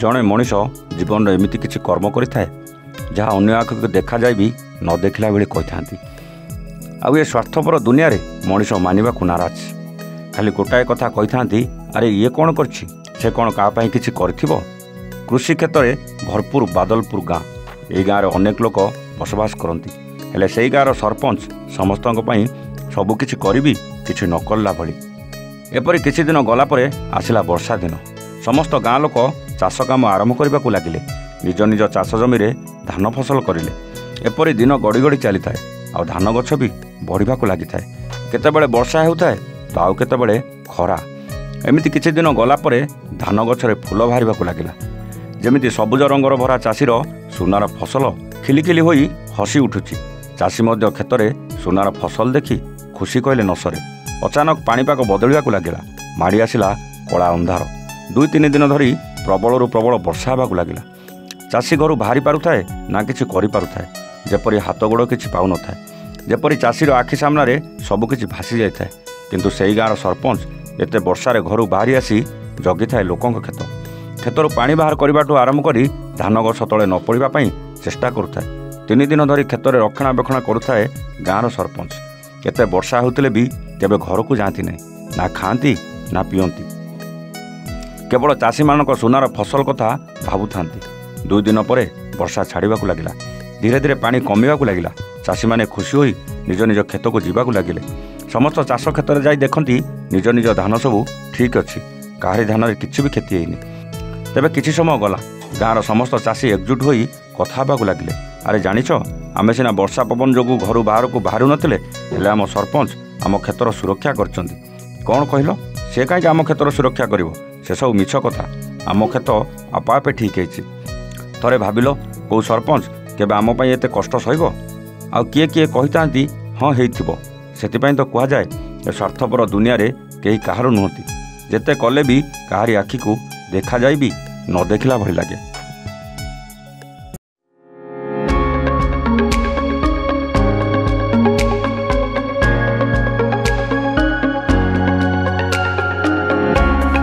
जड़े मनीष जीवन एमती किसी कर्म करें जहाँ अन्य आखिक देखा जाए भी न देखला बेले कही आउ ये स्वार्थपर दुनिया रे मनीष मानवा को नाराज खाली गोटाए कथा कही अरे ये कौन करछि से कौन कापाई किछि करथिबो। कृषि क्षेत्र में भरपूर बादलपुर गाँ यही गाँव में अनेक लोक बसवास करती हेले से गाँव सरपंच समस्त सबकिछि करी किछि न कला भली। एपरी किछि दिन गलापर आसिला वर्षा दिन समस्त गाँ लोक चाष काम आरंभ करने को लगिले निज निज चाष जमी धान फसल करें। एपरी दिन गड़ी गड़ी चली था आ धान गछ भी बढ़िया लगी था केतेबेले वर्षा होता है तो आउ केतेबेले खरा। एमती किछि दिन गलापर धान गछरे फूल बाहर लगिला जमिति सबुज रंगर भरा चाषीर सुनार फसल खिलिखिली होई हसी उठुची। चाषी मध्य क्षेत्र में सुनार फसल देखी खुशी कहले न सरे। अचानक पाणीपाग बदलिया लगिला माड़ी आसिला कला अंधार। 2-3 दिन धरी प्रबलरू प्रबल वर्षा होगा लगिला। चाषी घर बाहरी पारुथाए ना किछि करि पारुथाए जेपरि हाथ गोड़ किछि पाउ न थाए जेपरि चाषीर आखि सामने सबकिछि भासी जाए था। किंतु सेई गाँव सरपंच एते वर्षारे घर बाहरी आसी जगी थाए लोकों क्षेत्रु पानी बाहर करने आरंभ करी धान गछ तले न पड़ा चेष्टा करुए। 3 दिन धरी क्षेत्र में रक्षणाबेक्षण करुए गाँव सरपंच। एते वर्षा होते भी केबे घर को जाती नहीं ना खाती ना पियंती केवल चाषी मानक सुनार फसल कथा भावुता। 2 दिन पर वर्षा छाड़वाक लगिला धीरे धीरे पानी कमिवाक लगिला। चाषी माने खुशी होई निज निज खेत को जीवाक लगिले। समस्त चाष क्षेत्र में जाई देखती निज निज धान सबू ठीक अच्छी काहारी धान में किसी भी क्षति होनी। तेबे किछि समय गला गाँव समस्त चाषी एकजुट होई कथा होगा लगिले अरे जानिछ आमे सिना वर्षा पवन जोगु घर बाहर को बाहरु नथिले हेले आम सरपंच आम क्षेत्र सुरक्षा करछंती। कौन कहलो से कहीं आम क्षेत्र सुरक्षा करिवो से सब मिछ कथा आम खेत आपे आपे ठीक है। थरे भाविल कौ सरपंच केबे आम पई एते कष्ट सहिबो आ किए किए कहितांती हाँ हेइथिबो। सेतिपई तो कहा जाए ए स्वार्थपर दुनिया रे केही काहार नुहंती जेते कले भी काहारी आखि को देखा जाए भी न देखला भली लगे।